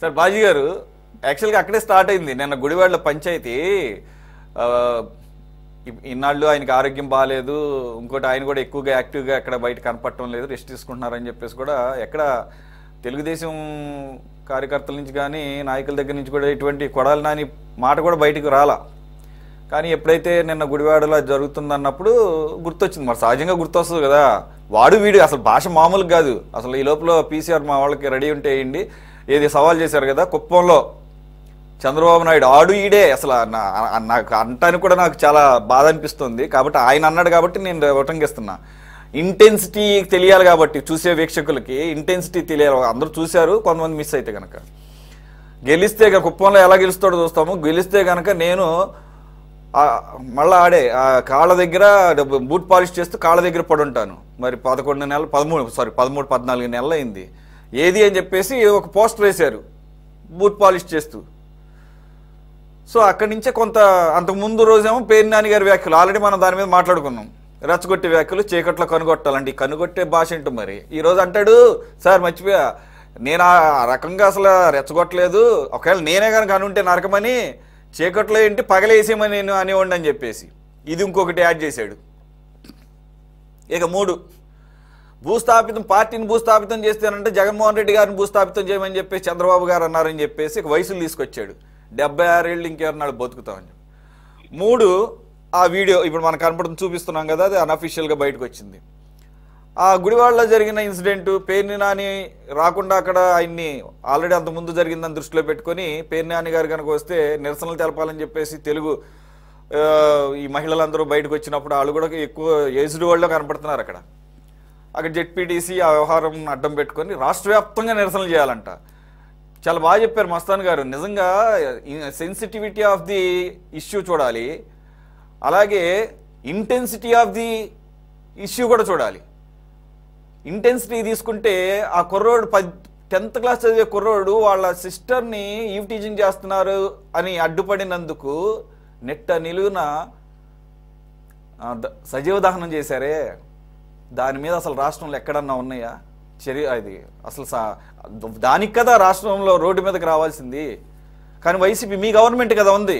Sir bhaji గారు, యాక్చువల్గా అక్కడే స్టార్ట్ అయింది నిన్న గుడివాడలో పంచాయతీ. ఆ, ఇన్నాళ్ళు ఆయనకి ఆరోగ్యం బాగాలేదు, ఇంకోటి ఆయన కూడా ఎక్కువగా యాక్టివ్గా ఎక్కడ బయట కనపడటం లేదు, రెస్ట్ తీసుకుంటున్నారని చెప్పేసి కూడా ఎక్కడ తెలుగుదేశం కార్యకర్తల నుంచి కానీ నాయకుల దగ్గర నుంచి కూడా ఇటువంటి కొడాలి నాని మాట కూడా బయటకు రాలా. కానీ ఎప్పుడైతే నిన్న గుడివాడలో జరుగుతుందన్నప్పుడు గుర్తొచ్చింది. మరి సహజంగా గుర్తొస్తుంది కదా, వాడు వీడు అసలు భాష మామూలుగా కాదు. అసలు ఈ లోపల పీసీఆర్ మా వాళ్ళకి రెడీ ఉంటే వేయండి, ఏది సవాల్ చేశారు కదా కుప్పంలో చంద్రబాబు నాయుడు, ఆడు ఈడే. అసలు నాకు అంటానికి కూడా నాకు చాలా బాధ అనిపిస్తుంది. కాబట్టి ఆయన అన్నాడు కాబట్టి నేను ఉటంకిస్తున్నా. ఇంటెన్సిటీ తెలియాలి కాబట్టి చూసే వీక్షకులకి ఇంటెన్సిటీ తెలియాలి. అందరూ చూశారు, కొంతమంది మిస్ అయితే కనుక. గెలిస్తే కుప్పంలో ఎలా గెలుస్తాడో చూస్తాము. గెలిస్తే కనుక నేను మళ్ళీ ఆడే కాళ్ళ దగ్గర బూట్ పాలిష్ చేస్తూ కాళ్ళ దగ్గర పడి ఉంటాను. మరి 13-14 నెలలు అయింది. ఏది అని చెప్పేసి ఒక పోస్టర్ వేశారు బూట్ పాలిష్ చేస్తూ. సో అక్కడి నుంచే కొంత అంతకుముందు రోజేమో పేర్ని నాని గారి వ్యాఖ్యలు ఆల్రెడీ మనం దాని మీద మాట్లాడుకున్నాం. రెచ్చగొట్టే వ్యాఖ్యలు చీకట్లో కనుగొట్టాలంటే ఈ కనుగొట్టే భాష ఏంటో. మరి ఈరోజు అంటాడు సార్ మర్చిపోయా, నేను ఆ రకంగా అసలు రెచ్చగొట్టలేదు, ఒకవేళ నేనే కనుక అనుంటే నరకమని చీకట్లో ఏంటి పగలేసేమని నేను అనేవాడిని అని చెప్పేసి ఇది ఇంకొకటి యాడ్ చేశాడు. ఇక 3 భూస్థాపితం, పార్టీని భూస్థాపితం చేస్తానంటే జగన్మోహన్ రెడ్డి గారిని భూస్థాపితం చేయమని చెప్పేసి చంద్రబాబు గారు అన్నారని చెప్పేసి వయసులు తీసుకొచ్చాడు. 76 ఏళ్ళు ఇంకెవరినాడు బతుకుతామని. 3 ఆ వీడియో ఇప్పుడు మనకు కనపడుతుంది, చూపిస్తున్నాం కదా, అది అన్అఫీషియల్గా బయటకు వచ్చింది. ఆ గుడివాడలో జరిగిన ఇన్సిడెంట్ పేర్ని నాని రాకుండా అక్కడ ఆయన్ని ఆల్రెడీ అంతకుముందు జరిగిందని దృష్టిలో పెట్టుకొని పేర్ని నాని గారు కనుక వస్తే నిరసనలు తెలపాలని చెప్పేసి తెలుగు ఈ మహిళలందరూ బయటకు వచ్చినప్పుడు వాళ్ళు కూడా ఎక్కువ ఏజ్డ్ వాళ్ళలో కనపడుతున్నారు. అక్కడ జెడ్పీటీసీ ఆ వ్యవహారం అడ్డం పెట్టుకొని రాష్ట్ర వ్యాప్తంగా నిరసనలు చేయాలంట. చాలా బాగా చెప్పారు మస్తాన్ గారు. నిజంగా సెన్సిటివిటీ ఆఫ్ ది ఇష్యూ చూడాలి, అలాగే ఇంటెన్సిటీ ఆఫ్ ది ఇష్యూ కూడా చూడాలి. ఇంటెన్సిటీ తీసుకుంటే ఆ కుర్రోడు 10th క్లాస్ చదివే కుర్రోడు వాళ్ళ సిస్టర్ని ఈవ్ టీచింగ్ చేస్తున్నారు అని అడ్డుపడినందుకు నెట్ట నిలువున సజీవ దహనం చేశారే, దాని మీద అసలు రాష్ట్రంలో ఎక్కడన్నా ఉన్నాయా చర్య? అది అసలు దానికి కదా రాష్ట్రంలో రోడ్డు మీదకి రావాల్సింది. కానీ వైసీపీ మీ గవర్నమెంట్ కదా ఉంది,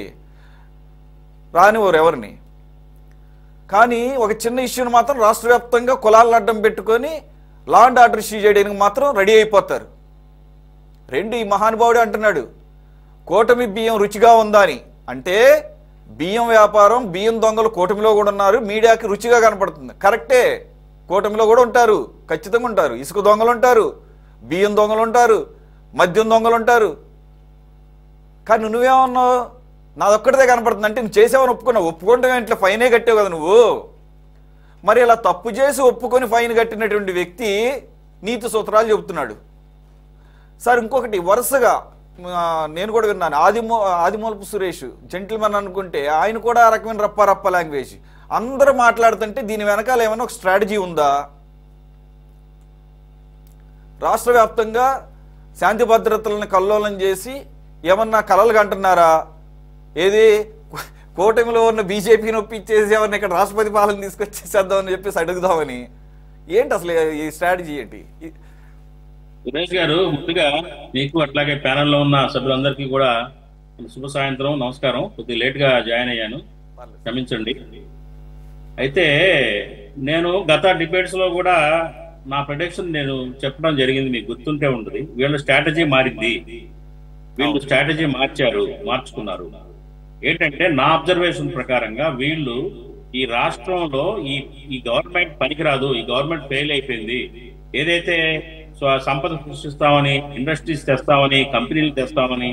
రానివారు ఎవరిని. కానీ ఒక చిన్న ఇష్యూని మాత్రం రాష్ట్ర వ్యాప్తంగా కులాలను అడ్డం పెట్టుకొని లా అండ్ ఆర్డర్ ఇష్యూ చేయడానికి మాత్రం రెడీ అయిపోతారు. ఈ మహానుభావుడు అంటున్నాడు కూటమి బియ్యం రుచిగా ఉందా అని. అంటే బియ్యం వ్యాపారం, బియ్యం దొంగలు కూటమిలో కూడా ఉన్నారు, మీడియాకి రుచిగా కనపడుతుంది. కరెక్టే, కూటమిలో కూడా ఉంటారు, ఖచ్చితంగా ఉంటారు. ఇసుక దొంగలు ఉంటారు, బియ్యం దొంగలు ఉంటారు, మద్యం దొంగలు ఉంటారు. కానీ నువ్వేమన్నావు, నాదొక్కడిదే కనపడుతుంది అంటే నువ్వు చేసావని ఒప్పుకుంటే ఇంట్లో ఫైనే కట్టావు కదా నువ్వు. మరి ఇలా తప్పు చేసి ఒప్పుకొని ఫైన్ కట్టినటువంటి వ్యక్తి నీతి సూత్రాలు చెబుతున్నాడు. సార్ ఇంకొకటి వరుసగా నేను కూడా విన్నాను, ఆదిమూలపు సురేష్ జెంటిల్మెన్ అనుకుంటే ఆయన కూడా ఆ రకమైన రప్ప లాంగ్వేజ్ అందరూ మాట్లాడుతుంటే దీని వెనకాల ఏమైనా ఒక స్ట్రాటజీ ఉందా? రాష్ట్ర వ్యాప్తంగా శాంతి భద్రతలను కల్లోలం చేసి ఏమన్నా కలలు కంటున్నారా? ఏది కూటమిలో ఉన్న బీజేపీని ఒప్పించేసి ఎవరిని ఇక్కడ రాష్ట్రపతి పాలన తీసుకొచ్చేసేద్దామని చెప్పేసి అడుగుదామని. ఏంటి అసలు ఈ స్ట్రాటజీ ఏంటి? సురేష్ గారు, ముందుగా మీకు అట్లాగే ప్యానెల్లో ఉన్న సభ్యులందరికీ కూడా శుభ సాయంత్రం, నమస్కారం. కొద్దిగా లేట్గా జాయిన్ అయ్యాను, క్షమించండి. అయితే నేను గత డిబేట్స్ లో కూడా నా ప్రొడక్షన్ నేను చెప్పడం జరిగింది, మీకు గుర్తుంటే ఉంటుంది. వీళ్ళ స్ట్రాటజీ మారింది, వీళ్ళు స్ట్రాటజీ మార్చుకున్నారు. ఏంటంటే నా అబ్జర్వేషన్ ప్రకారంగా వీళ్ళు ఈ రాష్ట్రంలో ఈ గవర్నమెంట్ పనికిరాదు, ఈ గవర్నమెంట్ ఫెయిల్ అయిపోయింది, ఏదైతే సంపద సృష్టిస్తామని, ఇండస్ట్రీస్ తెస్తామని, కంపెనీలు తెస్తామని,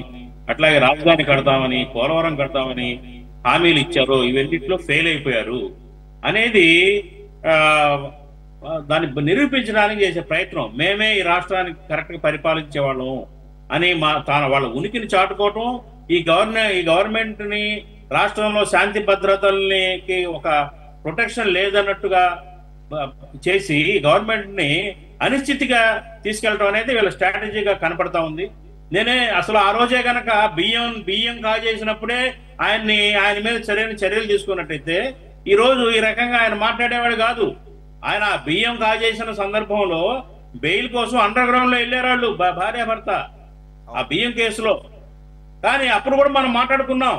అట్లాగే రాజధాని కడతామని, పోలవరం కడతామని హామీలు ఇచ్చారో ఇవన్నిట్లో ఫెయిల్ అయిపోయారు అనేది దాన్ని నిరూపించడానికి చేసే ప్రయత్నం. మేమే ఈ రాష్ట్రానికి కరెక్ట్ గా పరిపాలించే వాళ్ళం అని వాళ్ళ ఉనికిని చాటుకోవటం, ఈ గవర్నమెంట్ ని రాష్ట్రంలో శాంతి భద్రతలకి ఒక ప్రొటెక్షన్ లేదన్నట్టుగా చేసి గవర్నమెంట్ ని అనిశ్చితిగా తీసుకెళ్లడం అనేది వీళ్ళ స్ట్రాటజీగా కనపడతా ఉంది. నేనే అసలు ఆ రోజే గనక బియ్యం కాజేసినప్పుడే ఆయన మీద చర్యలు తీసుకున్నట్టయితే ఈ రోజు ఈ రకంగా ఆయన మాట్లాడేవాడు కాదు. ఆయన బియ్యం కాజేసిన సందర్భంలో బెయిల్ కోసం అండర్ గ్రౌండ్ లో వెళ్ళారు వాళ్ళు, భార్యాభర్త. ఆ బియ్యం కేసులో. కానీ అప్పుడు కూడా మనం మాట్లాడుకున్నాం,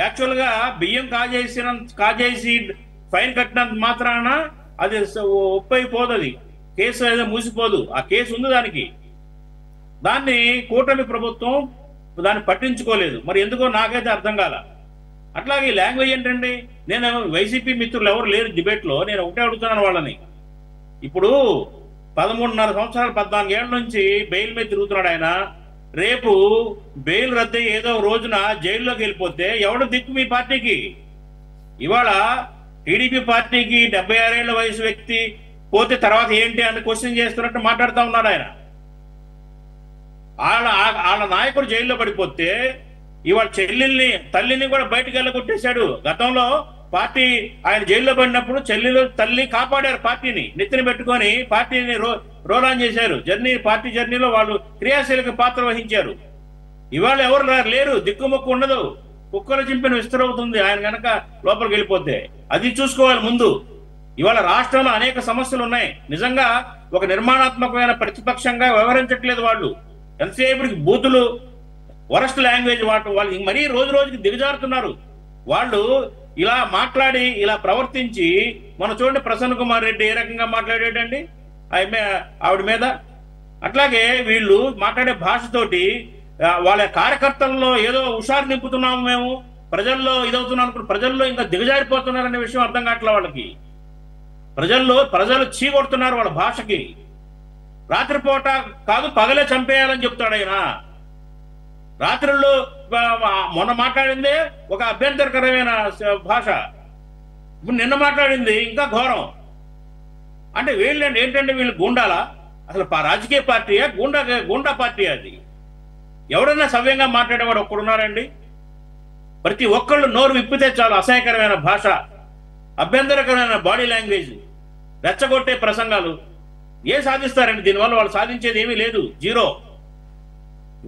యాక్చువల్గా బియ్యం కాజేసి ఫైన్ కట్టినంత మాత్రాన అది ఒప్పైపోదు, అది కేసు ఏదో మూసిపోదు. ఆ కేసు ఉంది దానికి. దాన్ని కూటమి ప్రభుత్వం దాన్ని పట్టించుకోలేదు. మరి ఎందుకో నాకైతే అర్థం కాల. అట్లాగే లాంగ్వేజ్ ఏంటండి? నేను వైసీపీ మిత్రులు ఎవరు లేరు డిబేట్లో, నేను ఒకటే అడుగుతున్నాను వాళ్ళని. ఇప్పుడు 13.5 సంవత్సరాలు 14 ఏళ్ల నుంచి బెయిల్ మీద తిరుగుతున్నాడు ఆయన. రేపు బెయిల్ రద్దు ఏదో రోజున జైల్లోకి వెళ్ళిపోతే ఎవడు దిక్కు మీ పార్టీకి? ఇవాళ టీడీపీ పార్టీకి 76 ఏళ్ల వయసు వ్యక్తి పోతే తర్వాత ఏంటి అని క్వశ్చన్ చేస్తున్నట్టు మాట్లాడుతూ ఉన్నాడు ఆయన. వాళ్ళ నాయకుడు జైల్లో పడిపోతే ఇవాళ తల్లిని కూడా బయటకు వెళ్ళగొట్టేశాడు. గతంలో పార్టీ ఆయన జైల్లో పడినప్పుడు తల్లి కాపాడారు, పార్టీని నెత్తిన పెట్టుకొని పార్టీని రోలాన్ చేశారు. పార్టీ జర్నీలో వాళ్ళు క్రియాశీలక పాత్ర వహించారు. ఇవాళ ఎవరు లేరు, దిక్కుముక్కు ఉండదు, కుక్కల చింపిన విస్తరవుతుంది ఆయన కనుక లోపలికి వెళ్ళిపోతే. అది చూసుకోవాలి ముందు. ఇవాళ రాష్ట్రంలో అనేక సమస్యలు ఉన్నాయి. నిజంగా ఒక నిర్మాణాత్మకమైన ప్రతిపక్షంగా వ్యవహరించట్లేదు వాళ్ళు. ఎంతసేపటికి బూతులు, వరస్ట్ లాంగ్వేజ్ వాళ్ళు మరీ రోజు రోజుకి దిగజారుతున్నారు. వాళ్ళు ఇలా మాట్లాడి ఇలా ప్రవర్తించి, మనం చూడండి ప్రసన్న కుమార్ రెడ్డి ఏ రకంగా మాట్లాడేటండి ఆవిడ మీద. అట్లాగే వీళ్ళు మాట్లాడే భాషతోటి వాళ్ళ కార్యకర్తల్లో ఏదో హుషారు నింపుతున్నాము, మేము ప్రజల్లో ఇదవుతున్నాం అనుకుంటే ప్రజల్లో ఇంకా దిగజారిపోతున్నారనే విషయం అర్థం కావట్లే వాళ్ళకి. ప్రజలు చీకొడుతున్నారు వాళ్ళ భాషకి. రాత్రిపూట కాదు పగలే చంపేయాలని చెప్తాడు ఆయన. రాత్రుల్లో మొన్న మాట్లాడిందే ఒక అభ్యంతరకరమైన భాష, ఇప్పుడు నిన్న మాట్లాడింది ఇంకా ఘోరం. అంటే ఏంటంటే వీళ్ళు గూండాలా? అసలు రాజకీయ పార్టీయా, గూండా పార్టీ? అది ఎవడన్నా సవ్యంగా మాట్లాడేవాడు ఒక్కడున్నారండి? ప్రతి ఒక్కళ్ళు నోరు విప్పితే చాలు అసహ్యకరమైన భాష, అభ్యంతరకరమైన బాడీ లాంగ్వేజ్, రెచ్చగొట్టే ప్రసంగాలు. ఏం సాధిస్తారండి దీనివల్ల? వాళ్ళు సాధించేది ఏమీ లేదు, జీరో.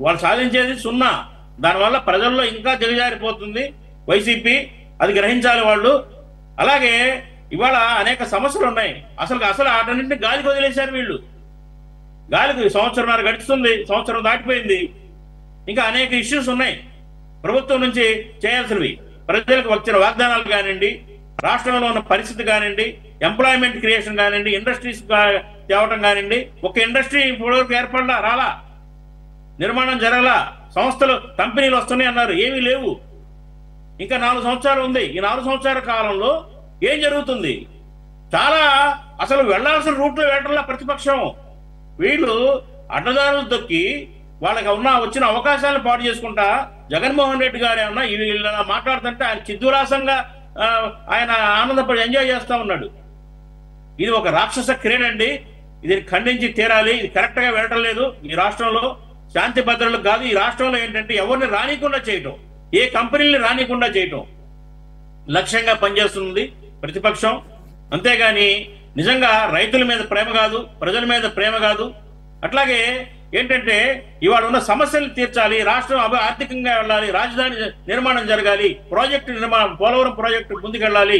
వాళ్ళు సాధించేది 0. దానివల్ల ప్రజల్లో ఇంకా దిగజారిపోతుంది వైసీపీ, అది గ్రహించాలి వాళ్ళు. అలాగే ఇవాళ అనేక సమస్యలు ఉన్నాయి. అసలు వాటన్నింటినీ గాలికి వదిలేశారు వీళ్ళు. గాలికి 1.5 సంవత్సరం గడుస్తుంది, సంవత్సరం దాటిపోయింది. ఇంకా అనేక ఇష్యూస్ ఉన్నాయి ప్రభుత్వం నుంచి చేయాల్సినవి. ప్రజలకు వచ్చిన వాగ్దానాలు కానివ్వండి, రాష్ట్రంలో ఉన్న పరిస్థితి కానివ్వండి, ఎంప్లాయ్మెంట్ క్రియేషన్ కానివ్వండి, ఇండస్ట్రీస్ తేవటం కానివ్వండి. ఒక ఇండస్ట్రీ ఇప్పటివరకు ఏర్పడలా, రాలా, నిర్మాణం జరగలా. సంస్థలు, కంపెనీలు వస్తున్నాయి అన్నారు, ఏమీ లేవు. ఇంకా 4 సంవత్సరాలు ఉంది. ఈ 4 సంవత్సరాల కాలంలో ఏం జరుగుతుంది? చాలా అసలు వెళ్లాల్సిన రూట్లో వెళ్ళటంలా ప్రతిపక్షం. వీళ్ళు అడ్డదారులు దొక్కి వాళ్ళకి వచ్చిన అవకాశాలను పాటు చేసుకుంటా జగన్మోహన్ రెడ్డి గారు ఏమన్నా వీళ్ళు మాట్లాడుతుంటే ఆయన చిద్దురాసంగా ఆయన ఆనందపడి ఎంజాయ్ చేస్తా ఉన్నాడు. ఇది ఒక రాక్షస క్రీడ అండి. ఇది ఖండించి తీరాలి. ఇది కరెక్ట్ గా వెళ్ళటం లేదు. ఈ రాష్ట్రంలో శాంతి భద్రతలకు కాదు, ఈ రాష్ట్రంలో ఏంటంటే ఎవరిని రానికుండా చేయటం, ఏ కంపెనీని రానికుండా చేయటం లక్ష్యంగా పనిచేస్తుంది ప్రతిపక్షం. అంతేగాని నిజంగా రైతుల మీద ప్రేమ కాదు, ప్రజల మీద ప్రేమ కాదు. అట్లాగే ఏంటంటే ఇవాళ ఉన్న సమస్యలు తీర్చాలి, రాష్ట్రం ఆర్థికంగా వెళ్ళాలి, రాజధాని నిర్మాణం జరగాలి, ప్రాజెక్టు నిర్మాణం, పోలవరం ప్రాజెక్టు ముందుకెళ్ళాలి.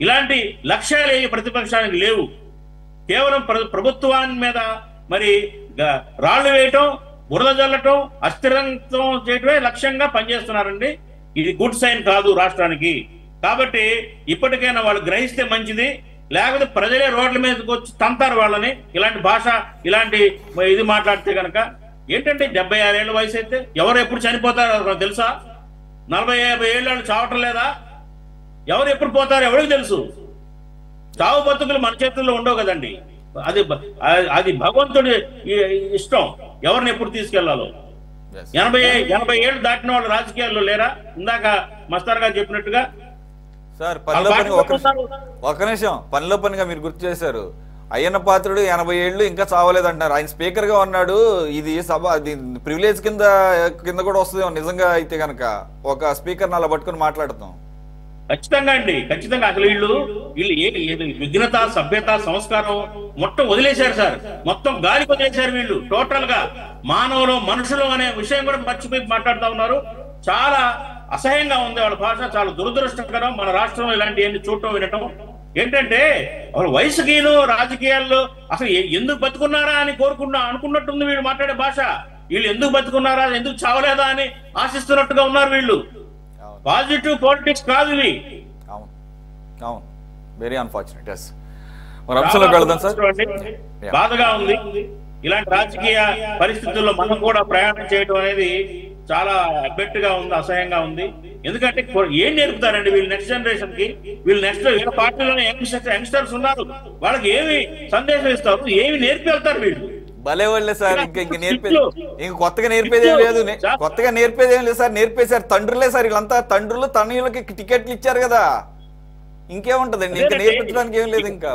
ఇలాంటి లక్ష్యాలు ఏ ప్రతిపక్షానికి లేవు. కేవలం ప్రభుత్వాన్ని మీద మరి రాళ్లు వేయటం, బురద జల్లటం, అస్థిరంతో చేయటమే లక్ష్యంగా పనిచేస్తున్నారండి. ఇది గుడ్ సైన్ కాదు రాష్ట్రానికి. కాబట్టి ఇప్పటికైనా వాళ్ళు గ్రహిస్తే మంచిది. లేకపోతే ప్రజలే రోడ్ల మీదకి వచ్చి తంతారు వాళ్ళని. ఇలాంటి భాష, ఇలాంటి ఇది మాట్లాడితే కనుక ఏంటంటే 76 ఏళ్ల వయసు అయితే ఎవరు ఎప్పుడు చనిపోతారో తెలుసా? 40-50 ఏళ్ళు చావటం లేదా? ఎవరు ఎప్పుడు పోతారో ఎవరికి తెలుసు? చావు బతుకులు మన చేతుల్లో ఉండవు కదండి. అది భగవంతుడి ఇష్టం ఎవరిని ఎప్పుడు తీసుకెళ్లాలో. 80 ఏళ్ళు దాటిన వాళ్ళు రాజకీయాల్లో లేరా? ఇందాక మస్తార్ గారు చెప్పినట్టుగా. సార్ ఒక నిమిషం, పనిలో పనిగా మీరు గుర్తు చేశారు. అయ్యన్న పాత్రుడు 80 ఏళ్ళు ఇంకా చావలేదంటున్నారు. ఆయన స్పీకర్ గా ఉన్నాడు. ఇది సభ, అది ప్రివిలేజ్ కింద కూడా వస్తుంది నిజంగా అయితే కనుక. ఒక స్పీకర్ అలా పట్టుకుని మాట్లాడుతాం. ఖచ్చితంగా అండి, ఖచ్చితంగా. అసలు వీళ్ళు విఘ్నత, సభ్యత, సంస్కారం మొత్తం వదిలేశారు సార్. మొత్తం గాలికి వదిలేశారు వీళ్ళు. టోటల్ గా మనుషులు అనే విషయం కూడా మర్చిపోయి మాట్లాడుతూ ఉన్నారు. చాలా అసహ్యంగా ఉంది వాళ్ళ భాష. చాలా దురదృష్టకరం. మన రాష్ట్రంలో ఇలాంటి చూడటం, వినటం. ఏంటంటే వాళ్ళ వయసుకిను రాజకీయాల్లో అసలు ఎందుకు బతుకున్నారా అని అనుకున్నట్టుంది వీళ్ళు మాట్లాడే భాష. వీళ్ళు ఎందుకు బతుకున్నారా, ఎందుకు చావలేదా అని ఆశిస్తున్నట్టుగా ఉన్నారు వీళ్ళు. పాజిటివ్ పాలిటిక్స్ కాదు ఇవి. అవును అవును, వెరీ అన్ఫార్చునేట్. ఎస్, మరి అంశంలోకి వెళ్దాం సార్. బాధగా ఉంది. ఇలాంటి రాజకీయ పరిస్థితుల్లో మనం కూడా ప్రయాణం చేయడం అనేది చాలా అబ్బెట్టుగా ఉంది, అసహ్యంగా ఉంది. ఎందుకంటే ఏం నేర్పుతారండి వీళ్ళు నెక్స్ట్ జనరేషన్ కి? వీళ్ళు నెక్స్ట్ ఏ పార్టీలోనే యంగ్స్టర్స్ ఉన్నారు, వాళ్ళకి ఏమి సందేశం ఇస్తారు, ఏమి నేర్పి వెళ్తారు వీళ్ళు? భలే వాళ్ళే సార్. ఇంక నేర్పేది ఇంక కొత్తగా నేర్పేది ఏం లేదు, కొత్తగా నేర్పేది ఏం లేదు సార్. నేర్పేశారు తండ్రులే సార్, వీళ్ళంతా తండ్రులు తనయులకి టికెట్లు ఇచ్చారు కదా, ఇంకేముంటదండి, ఇంకా నేర్పించడానికి ఏం లేదు. ఇంకా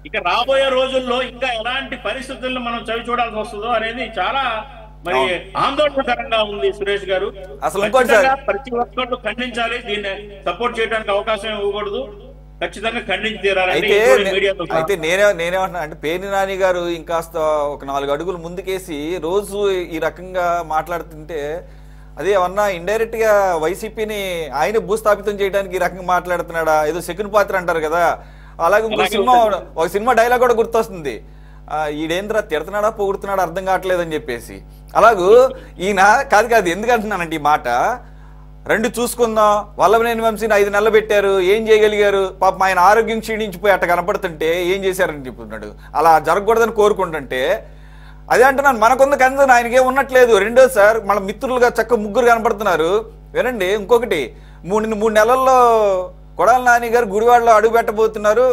ఇక రాబోయే రోజుల్లో ఇంకా ఎలాంటి పరిస్థితుల్లో మనం చవి చూడాల్సి వస్తుందో అనేది చాలా మరి ఆందోళనకరంగా ఉంది సురేష్ గారు. అసలు ప్రతి ఒక్కళ్ళు ఖండించాలి, దీన్ని సపోర్ట్ చేయడానికి అవకాశం ఇవ్వకూడదు, ఖచ్చితంగా ఖండించి తీరాలి. అయితే నేనేమంటున్నా అంటే పేర్ని నాని గారు ఇంకాస్త ఒక 4 అడుగులు ముందుకేసి రోజు ఈ రకంగా మాట్లాడుతుంటే అదే ఏమన్నా ఇండైరెక్ట్ గా వైసీపీని ఆయన భూస్థాపితం చేయడానికి ఈ రకంగా మాట్లాడుతున్నాడా, ఏదో సెకండ్ పాత్ర అంటారు కదా, అలాగే ఒక సినిమా డైలాగ్ కూడా గుర్తొస్తుంది, ఈడేంద్ర తిడుతున్నాడా పొగుడుతున్నాడా అర్థం కావట్లేదని చెప్పేసి. అలాగూ ఈయన కాదు ఎందుకంటున్నానంటే ఈ మాట, రెండు చూసుకుందాం, వల్లభనేని వంశీని 5 నెలలు పెట్టారు, ఏం చేయగలిగారు, పాపం ఆయన ఆరోగ్యం క్షీణించిపోయి అట్ట కనపడుతుంటే ఏం చేశారని చెప్తున్నాడు, అలా జరగకూడదని కోరుకుంటుంటే అదే అంటున్నాను. మనకుంది కనీసం ఆయనకే ఉన్నట్లేదు. రెండో సార్ మన మిత్రులుగా చక్క ముగ్గురు కనపడుతున్నారు. వినండి, ఇంకొకటి 3 నెలల్లో కొడాల నాని గారు గుడివాడలో అడుగు పెట్టబోతున్నారు.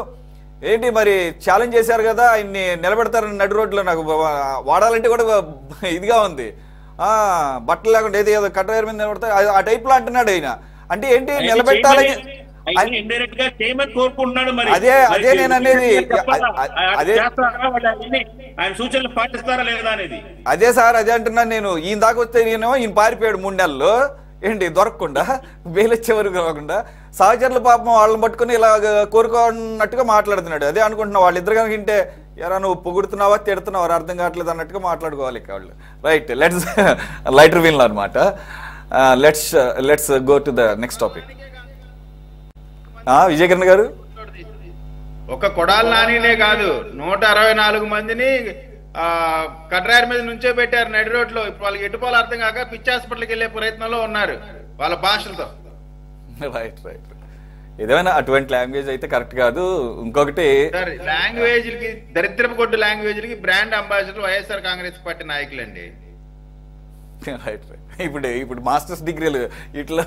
ఏంటి మరి ఛాలెంజ్ చేశారు కదా, ఆయన్ని నిలబెడతారని నడు రోడ్లో. నాకు వాడాలంటే కూడా ఇదిగా ఉంది, బట్టలు లేకుండా ఏదో కట్టవేరు మీద నిలబడతారు ఆ టైప్ లో అంటున్నాడు ఆయన. అంటే ఏంటి నిలబెట్టాలని అదే నేను అనేది. అదే సార్, అదే అంటున్నాను నేను. ఈయన దాకా వస్తే ఈయన పారిపోయాడు 3 నెలల్లో, ఏంటి దొరకకుండా బెయిల్ వచ్చే వరకు కాకుండా సహచరుల పాపం వాళ్ళని పట్టుకుని ఇలా కోరుకున్నట్టుగా మాట్లాడుతున్నాడు. అదే అనుకుంటున్నా వాళ్ళిద్దరు కనుక ఇంటే ఎరా నువ్వు పొగుడుతున్నావా తిడుతున్నావా అర్థం కావట్లేదు అన్నట్టుగా మాట్లాడుకోవాలి ఇక వాళ్ళు. రైట్, లెట్స్ లైటర్ వీల్ అనమాట. Let's go to the next topic. Vijaykiran గారు, ఒక కొడాల నానినే కాదు 164 మందిని కట్రాయర్ మీద నుంచే పెట్టారు నడి రోడ్లో. ఇప్పుడు వాళ్ళకి ఎటుపోలు అర్థం కాక పిచ్చి హాస్పిటల్కి వెళ్ళే ప్రయత్నంలో ఉన్నారు వాళ్ళ భాషలతో. రైట్ రైట్, ఏదైనా అటువంటి లాంగ్వేజ్ అయితే కరెక్ట్ కాదు. ఇంకొకటి లాంగ్వేజ్లకి దరిద్రపు కొట్టు లాంగ్వేజ్లకి brand ambassador YSR Congress party నాయకులండి. రైట్ రైట్, ఇప్పుడు మాస్టర్స్ డిగ్రీలు ఇట్లా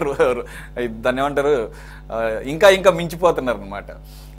దాన్ని ఏమంటారు ఇంకా మించిపోతున్నారు అనమాట.